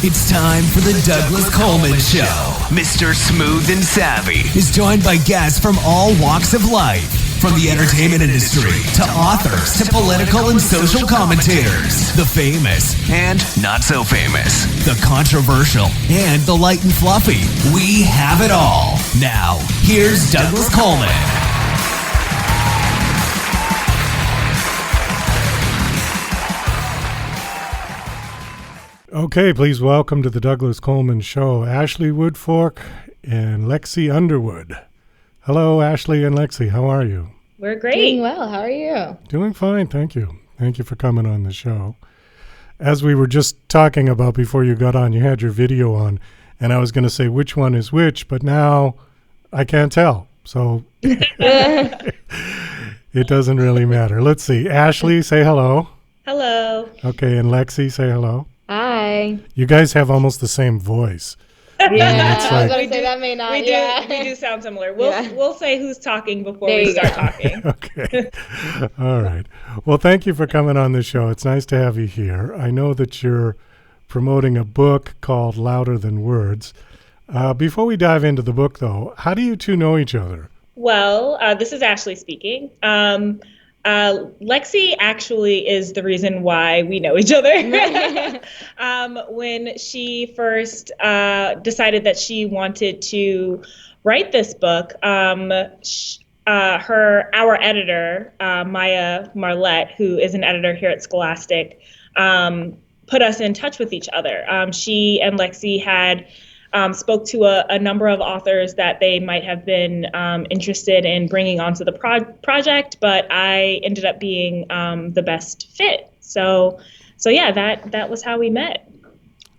It's time for the Douglas Coleman Show. Mr. Smooth and Savvy is joined by guests from all walks of life, from the entertainment industry to authors to political and social commentators, the famous and not so famous, the controversial and the light and fluffy. We have it all. Now, here's Douglas Coleman. Okay, please welcome to the Douglas Coleman Show, Ashley Woodfolk and Lexi Underwood. Hello, Ashley and Lexi. How are you? We're great. Doing well. How are you? Doing fine, thank you. Thank you for coming on the show. As we were just talking about before you got on, you had your video on, and I was going to say which one is which, but now I can't tell. So it doesn't really matter. Let's see. Ashley, say hello. Hello. Okay, and Lexi, say hello. Hi. You guys have almost the same voice. Yeah, It's I was like- going to say that may not. We do sound similar. We'll say who's talking before There we you start go. talking. Okay. All right. Well, thank you for coming on the show. It's nice to have you here. I know that you're promoting a book called Louder Than Words. Before we dive into the book, though, how do you two know each other? Well, this is Ashley speaking. Lexi actually is the reason why we know each other. When she first decided that she wanted to write this book, our editor, Maya Marlette, who is an editor here at Scholastic, put us in touch with each other. She and Lexi had spoke to a number of authors that they might have been interested in bringing onto the project, but I ended up being the best fit. So yeah, that was how we met.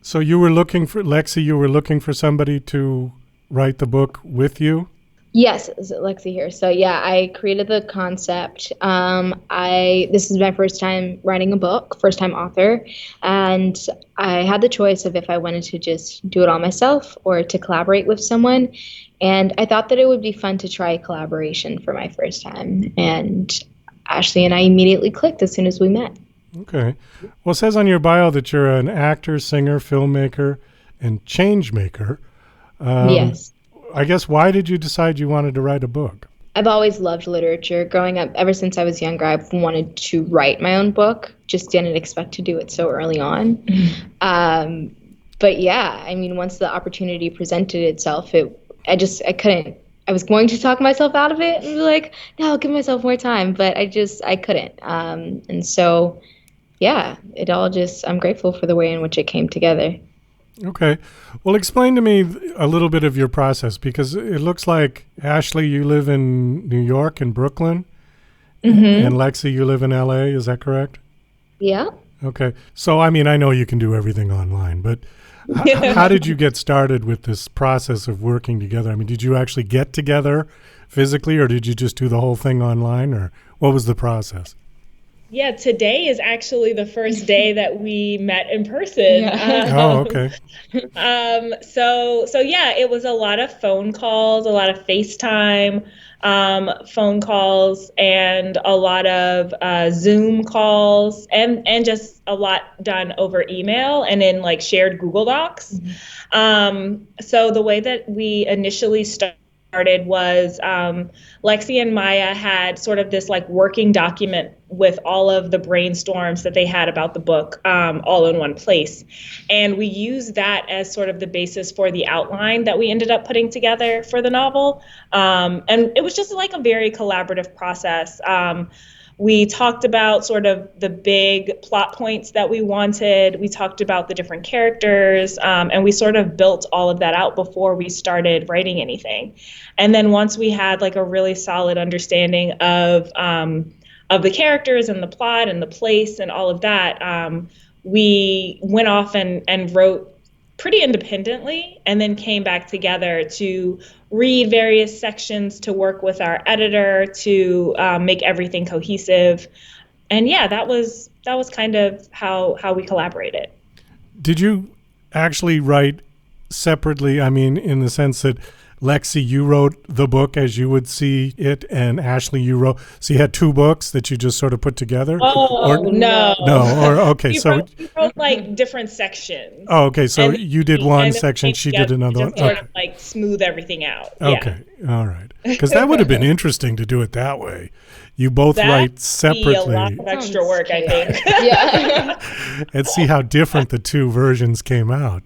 So you were looking for, Lexi, you were looking for somebody to write the book with you? Yes, it's Lexi here. So yeah, I created the concept. This is my first time writing a book, first time author, and I had the choice of if I wanted to just do it all myself or to collaborate with someone. And I thought that it would be fun to try a collaboration for my first time. And Ashley and I immediately clicked as soon as we met. Okay. Well, it says on your bio that you're an actor, singer, filmmaker, and changemaker. Yes. I guess, why did you decide you wanted to write a book? I've always loved literature. Growing up, ever since I was younger, I've wanted to write my own book. Just didn't expect to do it so early on. But yeah, I mean, once the opportunity presented itself, I couldn't. I was going to talk myself out of it and be like, no, I'll give myself more time. But I couldn't. And so, yeah, I'm grateful for the way in which it came together. Okay. Well, explain to me a little bit of your process, because it looks like, Ashley, you live in New York and Brooklyn, and Lexi, you live in LA. Is that correct? Yeah. Okay. So, I mean, I know you can do everything online, but how did you get started with this process of working together? I mean, did you actually get together physically, or did you just do the whole thing online, or what was the process? Yeah, today is actually the first day that we met in person. Yeah. Oh, okay. So yeah, it was a lot of phone calls, a lot of FaceTime phone calls, and a lot of Zoom calls, and just a lot done over email and in like shared Google Docs. So the way that we initially started was Lexi and Maya had sort of this like working document with all of the brainstorms that they had about the book all in one place. And we used that as sort of the basis for the outline that we ended up putting together for the novel. And it was just like a very collaborative process. We talked about sort of the big plot points that we wanted. We talked about the different characters, and we sort of built all of that out before we started writing anything. And then once we had like a really solid understanding of the characters and the plot and the place and all of that, we went off and wrote pretty independently, and then came back together to read various sections, to work with our editor, to make everything cohesive. And yeah, that was kind of how we collaborated. Did you actually write separately? I mean, in the sense that Lexi, you wrote the book as you would see it, and Ashley, you wrote. So you had two books that you just sort of put together. Oh, no. Or okay, We wrote like different sections. Oh, okay. So you did one section, she did another one. Just sort of like smooth everything out. Okay, all right. Because that would have been interesting to do it that way. You both write separately. That'd be a lot of extra work, I think. Yeah. And see how different the two versions came out,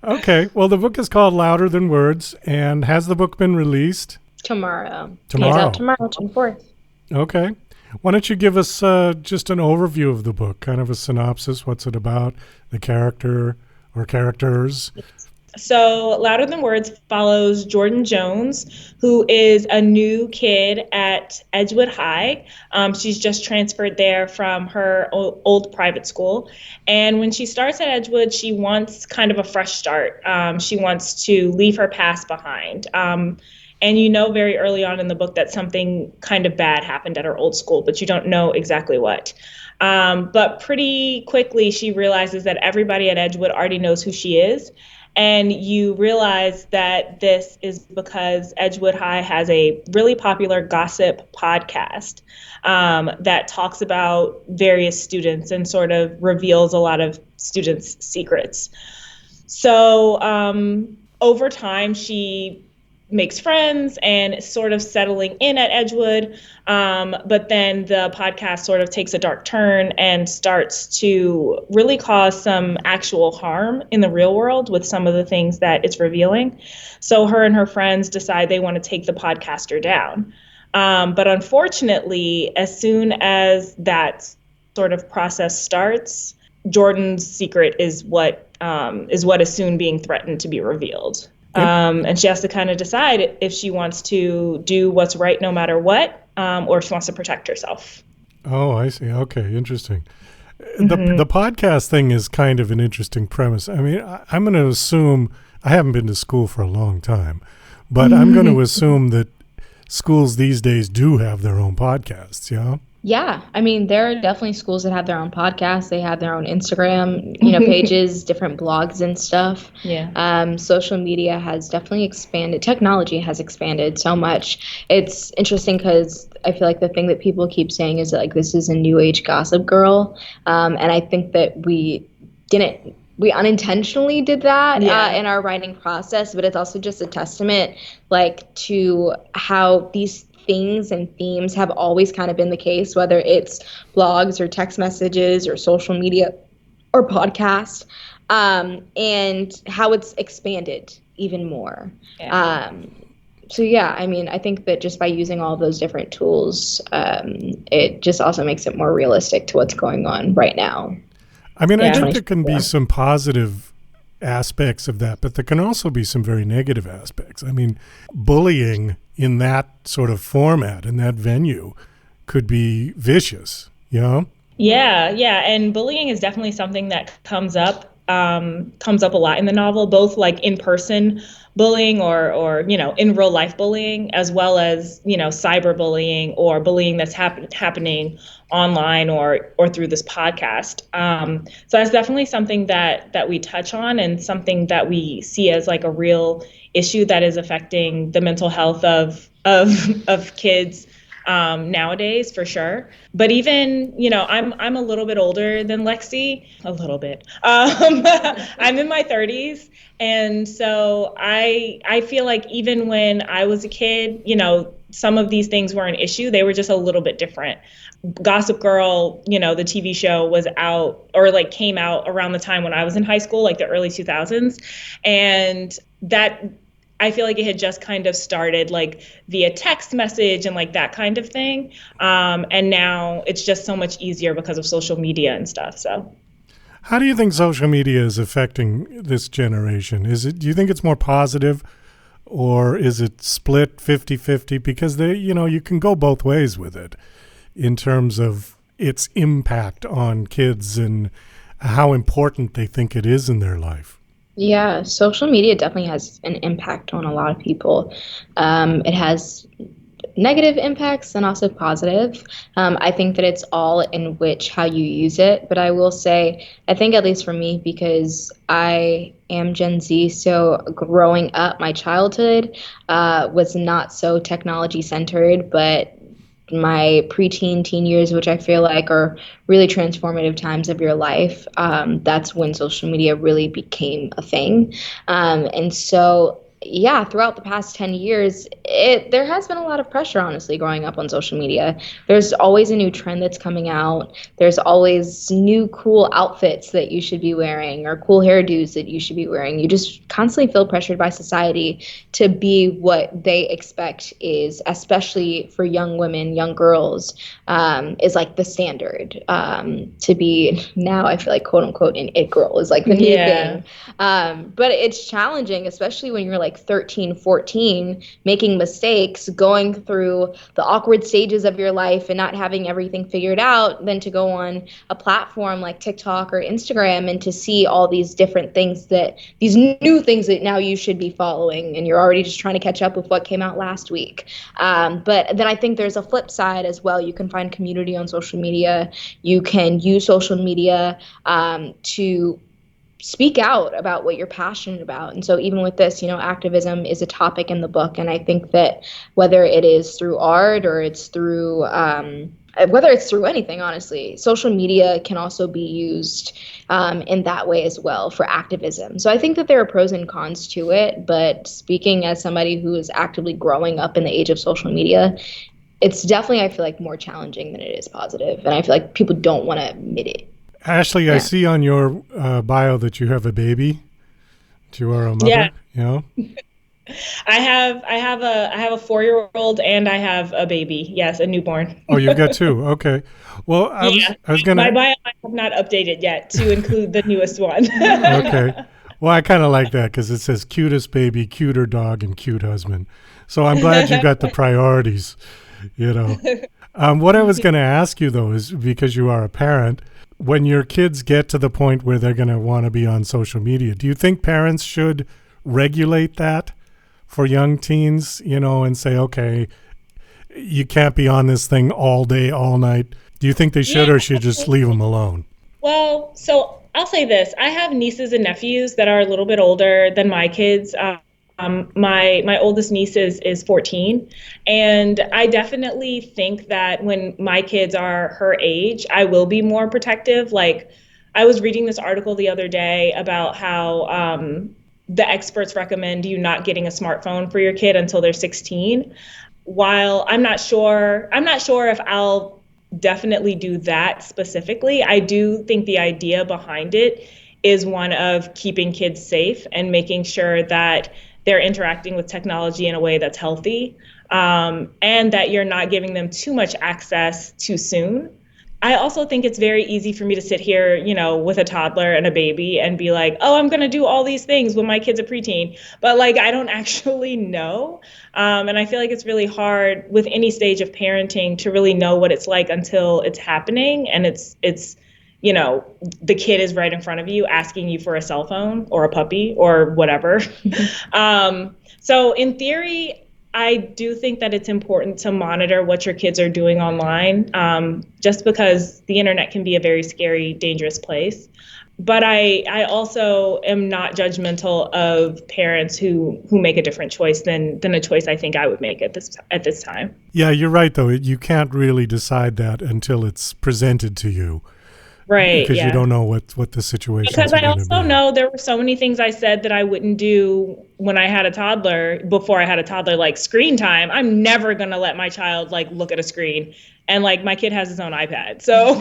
Okay. Well, the book is called Louder Than Words. And has the book been released? Tomorrow. Tomorrow, 24th. Okay. Why don't you give us just an overview of the book, kind of a synopsis, what's it about, the character or characters? So Louder Than Words follows Jordan Jones, who is a new kid at Edgewood High. She's just transferred there from her old private school. And when she starts at Edgewood, she wants kind of a fresh start. She wants to leave her past behind. And very early on in the book that something kind of bad happened at her old school, but you don't know exactly what. But pretty quickly, she realizes that everybody at Edgewood already knows who she is. And you realize that this is because Edgewood High has a really popular gossip podcast that talks about various students and sort of reveals a lot of students' secrets. So over time, she makes friends and is sort of settling in at Edgewood. But then the podcast sort of takes a dark turn and starts to really cause some actual harm in the real world with some of the things that it's revealing. So her and her friends decide they want to take the podcaster down. But unfortunately, as soon as that sort of process starts, Jordan's secret is what is soon being threatened to be revealed. And she has to kind of decide if she wants to do what's right no matter what, or if she wants to protect herself. Oh, I see. Okay, interesting. The podcast thing is kind of an interesting premise. I mean, I'm going to assume, I haven't been to school for a long time, but I'm going to assume that schools these days do have their own podcasts, yeah? Yeah, I mean, there are definitely schools that have their own podcasts. They have their own Instagram, pages, different blogs and stuff. Yeah. Social media has definitely expanded. Technology has expanded so much. It's interesting because I feel like the thing that people keep saying is that, like, this is a new age Gossip Girl, and I think that we unintentionally did that in our writing process, but it's also just a testament, like, to how these things and themes have always kind of been the case, whether it's blogs or text messages or social media or podcasts, and how it's expanded even more. Yeah. So yeah, I mean, I think that just by using all of those different tools, it just also makes it more realistic to what's going on right now. I mean, I think there can be some positive aspects of that, but there can also be some very negative aspects. I mean, bullying in that sort of format, in that venue, could be vicious, Yeah, and bullying is definitely something that comes up a lot in the novel, both like in-person bullying or in real life bullying, as well as cyberbullying or bullying that's happening online or through this podcast. So that's definitely something that we touch on, and something that we see as like a real issue that is affecting the mental health of kids nowadays, for sure. But even, I'm a little bit older than Lexi, a little bit. I'm in my 30s. And so I feel like even when I was a kid, some of these things were an issue. They were just a little bit different. Gossip Girl, the TV show was out, or like came out around the time when I was in high school, like the early 2000s. And that, I feel like it had just kind of started like via text message and like that kind of thing. And now it's just so much easier because of social media and stuff. So how do you think social media is affecting this generation? Do you think it's more positive, or is it split 50-50? Because you can go both ways with it in terms of its impact on kids and how important they think it is in their life. Yeah, social media definitely has an impact on a lot of people. It has negative impacts and also positive. I think that it's all in which how you use it. But I will say, I think at least for me, because I am Gen Z, so growing up, my childhood was not so technology centered, but my preteen, teen years, which I feel like are really transformative times of your life, that's when social media really became a thing. And so, yeah, throughout the past 10 years, there has been a lot of pressure, honestly, growing up on social media. There's always a new trend that's coming out. There's always new cool outfits that you should be wearing or cool hairdos that you should be wearing. You just constantly feel pressured by society to be what they expect is, especially for young women, young girls, is like the standard. To be now, I feel like, quote unquote, an it girl is like the new thing. But it's challenging, especially when you're like 13, 14, making mistakes, going through the awkward stages of your life and not having everything figured out, then to go on a platform like TikTok or Instagram and to see all these different things these new things that now you should be following, and you're already just trying to catch up with what came out last week. But then I think there's a flip side as well. You can find community on social media. You can use social media to speak out about what you're passionate about. And so even with this, activism is a topic in the book. And I think that whether it is through art or it's through whether it's through anything, honestly, social media can also be used in that way as well for activism. So I think that there are pros and cons to it. But speaking as somebody who is actively growing up in the age of social media, it's definitely, I feel like, more challenging than it is positive. And I feel like people don't want to admit it. Ashley, I see on your bio that you have a baby. That you are a mother. Yeah. I have a 4-year-old and I have a baby. Yes, a newborn. Oh, you've got two. Okay. Well, I was gonna. My bio I have not updated yet to include the newest one. Okay. Well, I kind of like that because it says cutest baby, cuter dog, and cute husband. So I'm glad you got the priorities. What I was going to ask you though is, because you are a parent, when your kids get to the point where they're going to want to be on social media, do you think parents should regulate that for young teens, and say, okay, you can't be on this thing all day, all night? Do you think they should, or should just leave them alone? Well, so I'll say this. I have nieces and nephews that are a little bit older than my kids. My oldest niece is 14, and I definitely think that when my kids are her age, I will be more protective. Like, I was reading this article the other day about how the experts recommend you not getting a smartphone for your kid until they're 16. While I'm not sure if I'll definitely do that specifically, I do think the idea behind it is one of keeping kids safe and making sure that they're interacting with technology in a way that's healthy, and that you're not giving them too much access too soon. I also think it's very easy for me to sit here, with a toddler and a baby and be like, oh, I'm going to do all these things when my kid's a preteen. But I don't actually know. And I feel like it's really hard with any stage of parenting to really know what it's like until it's happening. And it's the kid is right in front of you asking you for a cell phone or a puppy or whatever. So in theory, I do think that it's important to monitor what your kids are doing online, just because the internet can be a very scary, dangerous place. But I also am not judgmental of parents who make a different choice than a choice I think I would make at this time. Yeah, you're right, though. You can't really decide that until it's presented to you. Right. Because you don't know what the situation is. Because I also know there were so many things I said that I wouldn't do when I had a toddler, before I had a toddler, like screen time. I'm never going to let my child look at a screen. And my kid has his own iPad. So,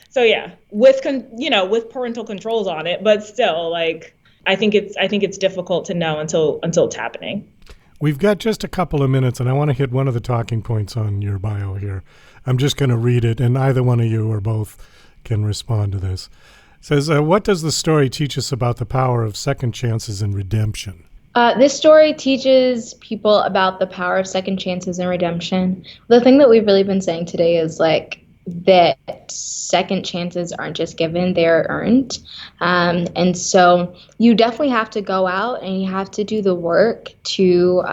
so yeah, with parental controls on it, but still I think it's difficult to know until it's happening. We've got just a couple of minutes, and I want to hit one of the talking points on your bio here. I'm just going to read it, and either one of you or both can respond to this. It says, what does the story teach us about the power of second chances and redemption? This story teaches people about the power of second chances and redemption. The thing that we've really been saying today is that second chances aren't just given, they're earned. And so you definitely have to go out and you have to do the work to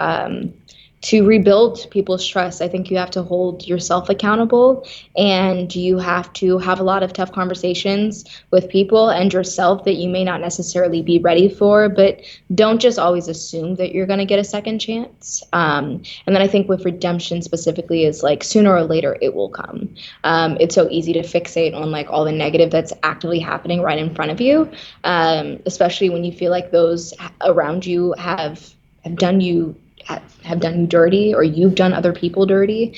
to rebuild people's trust, I think you have to hold yourself accountable, and you have to have a lot of tough conversations with people and yourself that you may not necessarily be ready for, but don't just always assume that you're going to get a second chance. And then I think with redemption specifically is like sooner or later it will come. It's so easy to fixate on like all the negative that's actively happening right in front of you, especially when you feel like those around you have done you dirty, or you've done other people dirty.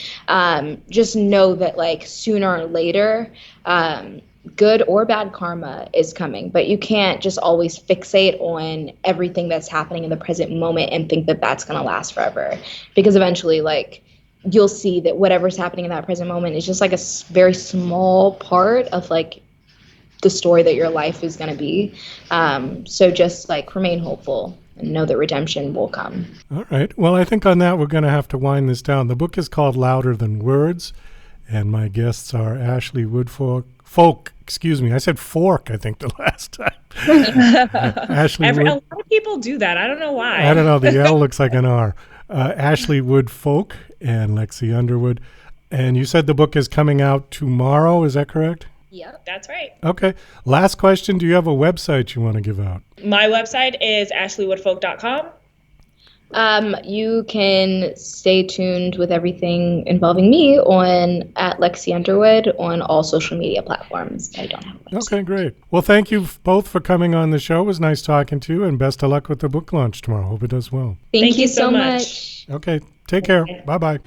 Just know that like sooner or later, good or bad karma is coming, but you can't just always fixate on everything that's happening in the present moment and think that that's going to last forever, because eventually like you'll see that whatever's happening in that present moment is just like a very small part of like the story that your life is going to be. So just like remain hopeful and know that redemption will come. All right. Well, I think on that we're going to have to wind this down. The book is called Louder Than Words, and my guests are Ashley Woodfolk. I said fork, I think, the last time. A lot of people do that. I don't know why. I don't know. The L looks like an R. Ashley Woodfolk and Lexi Underwood. And you said the book is coming out tomorrow. Is that correct? Yep, that's right. Okay. Last question. Do you have a website you want to give out? My website is ashleywoodfolk.com. You can stay tuned with everything involving me at Lexi Underwood on all social media platforms. I don't have a website. Okay, great. Well, thank you both for coming on the show. It was nice talking to you, and best of luck with the book launch tomorrow. Hope it does well. Thank you so much. Okay, take care. Bye-bye.